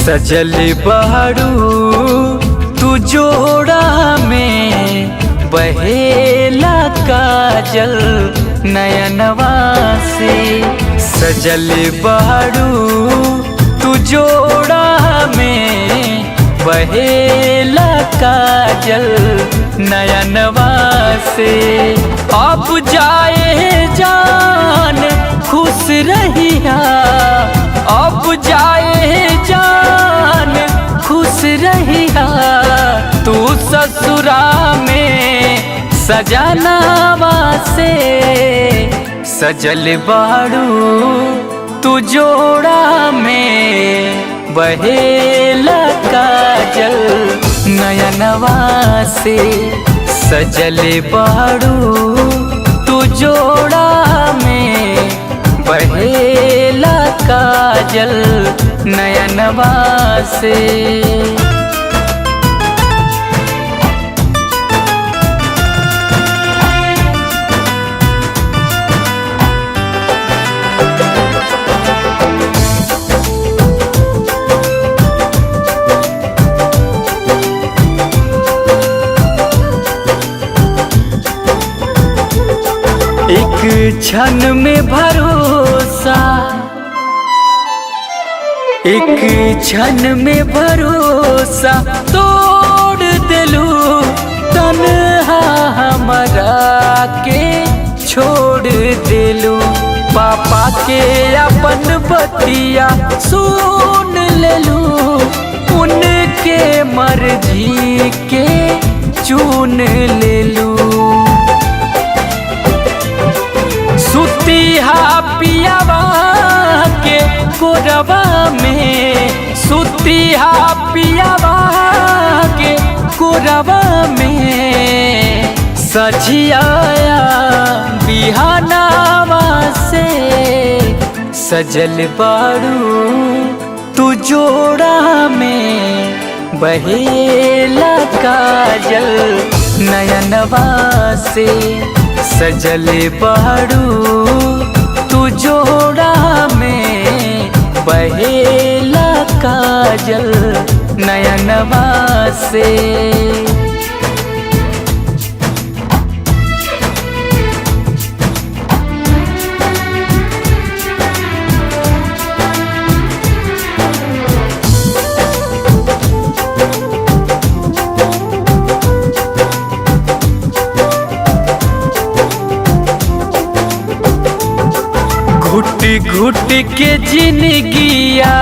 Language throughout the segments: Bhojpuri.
सजल बहरू तू जोड़ा में बहेला काजल नयनवा से। सजल बहरू तू जोड़ा में बहेला काजल नयनवा से। अब जाए जान खुश रहिया, अब जाए जान खुश रहिया, तू ससुरा में सजनावा से। सजल बाड़ू तू जोड़ा में बहेला काजल नयनवा से। सजल बाड़ू तू जोड़ा में बहेला काजल नयनवा से। एक क्षण में भरोसा, एक क्षण में भरोसा तोड़ दिलू। तन्हा हमरा के छोड़ दिलू। पापा के अपन बतिया सुन लेलू। उनके मर्जी के चुन लेलू। सुतिहा पियावा के कोरवा में, सुतिहा पियावा के कोरवा में। सजियाया बिहानावा से। सजल बाड़ू तू जोड़ा में बहेला काजल नयनवा से। सजल बाड़ू तू जोड़ा में बहेला काजल नयनवा से। घुट घुट के जिंदगिया,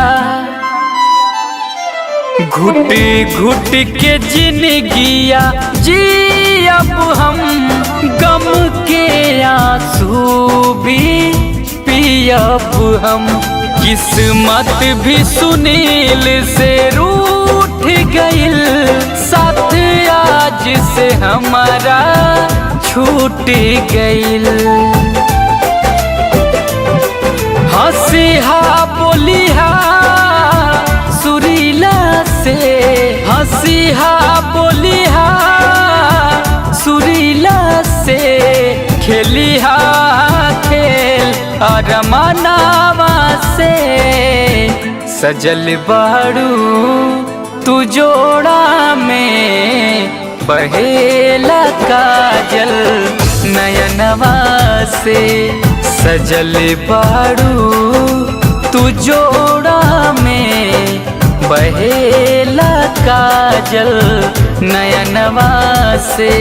घुट घुट के जिंदगिया जी अब हम। गम के आंसू भी पियब हम। किस्मत भी सुनील से रूठ गइल। साथ आज से हमारा छूट गइल। हंसिहा बोलिहा सुरीला से। हंसिहा बोलिहा सुरीला से। खेलिहा खेल अरमानावा से। सजल बाड़ू तू जोड़ा में बहेला काजल नयनवा से। सजल बाड़ू तू जोड़ा में बहेला काजल नयनवा से।